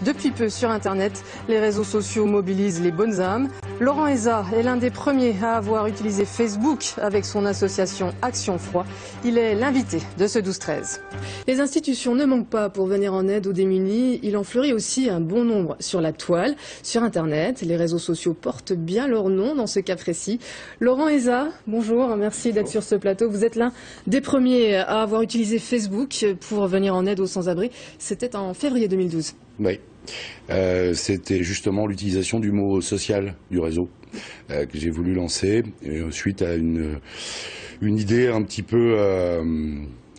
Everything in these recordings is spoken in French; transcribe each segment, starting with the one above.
depuis peu sur Internet. Les réseaux sociaux mobilisent les bonnes âmes. Laurent Eza est l'un des premiers à avoir utilisé Facebook avec son association Action Froid. Il est l'invité de ce 12-13. Les institutions ne manquent pas pour venir en aide aux démunis. Il en fleurit aussi un bon nombre sur la toile, sur Internet. Les réseaux sociaux portent bien leur nom dans ce cas précis. Laurent Eza, bonjour, merci d'être sur ce plateau. Vous êtes l'un des premiers à avoir utilisé Facebook pour venir en aide aux sans-abri. C'était en février 2012. Oui, c'était justement l'utilisation du mot social du réseau que j'ai voulu lancer suite à une idée un petit peu,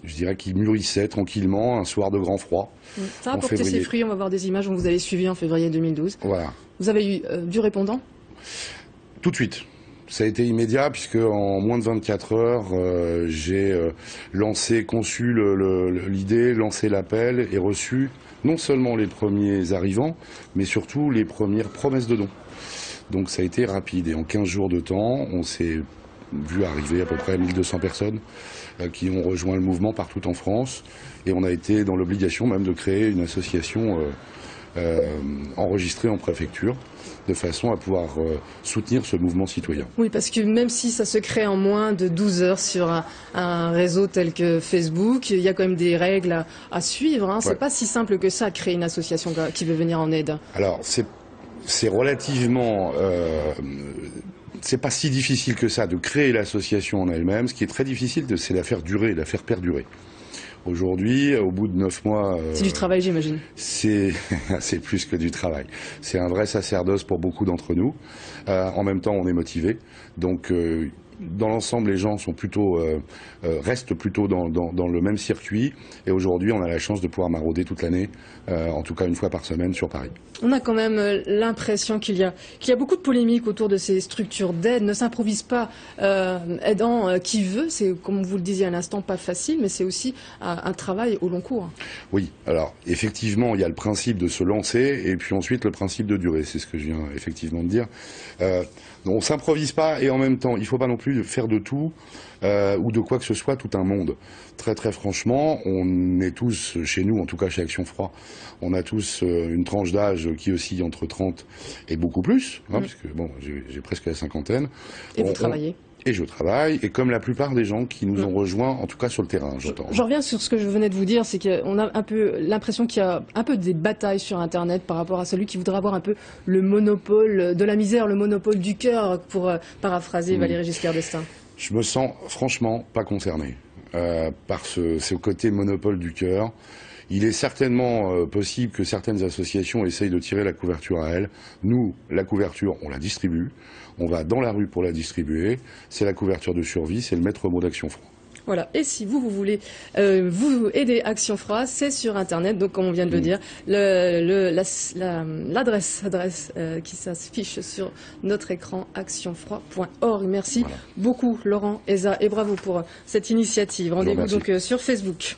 je dirais, qui mûrissait tranquillement un soir de grand froid. Ça a porté ses fruits, on va voir des images où vous avez suivi en février 2012. Voilà. Vous avez eu du répondant? Tout de suite. Ça a été immédiat puisque en moins de 24 heures, j'ai conçu l'idée, lancé l'appel et reçu non seulement les premiers arrivants, mais surtout les premières promesses de dons. Donc ça a été rapide et en 15 jours de temps, on s'est vu arriver à peu près 1200 personnes qui ont rejoint le mouvement partout en France et on a été dans l'obligation même de créer une association enregistrée en préfecture, de façon à pouvoir soutenir ce mouvement citoyen. Oui, parce que même si ça se crée en moins de 12 heures sur un réseau tel que Facebook, il y a quand même des règles à suivre. Hein. C'est pas si simple que ça, créer une association qui veut venir en aide. Alors, c'est relativement... c'est pas si difficile que ça de créer l'association en elle-même. Ce qui est très difficile, c'est la faire durer, la faire perdurer. Aujourd'hui, au bout de 9 mois... c'est du travail, j'imagine. C'est plus que du travail. C'est un vrai sacerdoce pour beaucoup d'entre nous. En même temps, on est motivé. Donc, dans l'ensemble, les gens sont restent plutôt dans le même circuit. Et aujourd'hui, on a la chance de pouvoir marauder toute l'année, en tout cas une fois par semaine sur Paris. On a quand même l'impression qu'il y a beaucoup de polémiques autour de ces structures d'aide. Ne s'improvise pas aidant qui veut. C'est, comme vous le disiez à l'instant, pas facile, mais c'est aussi un travail au long cours. Oui, alors effectivement, il y a le principe de se lancer et puis ensuite le principe de durer. C'est ce que je viens effectivement de dire. On s'improvise pas et en même temps, il ne faut pas non plus faire de tout ou de quoi que ce soit tout un monde. Très très franchement, on est tous, chez nous, en tout cas chez Action Froid, on a tous une tranche d'âge qui oscille entre 30 et beaucoup plus, hein, puisque bon, j'ai presque la cinquantaine. Et vous travaillez? Et je travaille, et comme la plupart des gens qui nous ont rejoints, en tout cas sur le terrain, j'entends. Je reviens sur ce que je venais de vous dire, c'est qu'on a un peu l'impression qu'il y a un peu des batailles sur Internet par rapport à celui qui voudrait avoir un peu le monopole de la misère, le monopole du cœur, pour paraphraser Valéry Giscard d'Estaing. Je me sens franchement pas concerné par ce côté monopole du cœur. Il est certainement possible que certaines associations essayent de tirer la couverture à elles. Nous, la couverture, on la distribue. On va dans la rue pour la distribuer. C'est la couverture de survie, c'est le maître mot d'Action Froid. Voilà, et si vous voulez vous aider Action Froid, c'est sur Internet, donc comme on vient de le dire, l'adresse qui s'affiche sur notre écran, actionfroid.org. Merci beaucoup Laurent Eza et bravo pour cette initiative. Rendez-vous donc sur Facebook.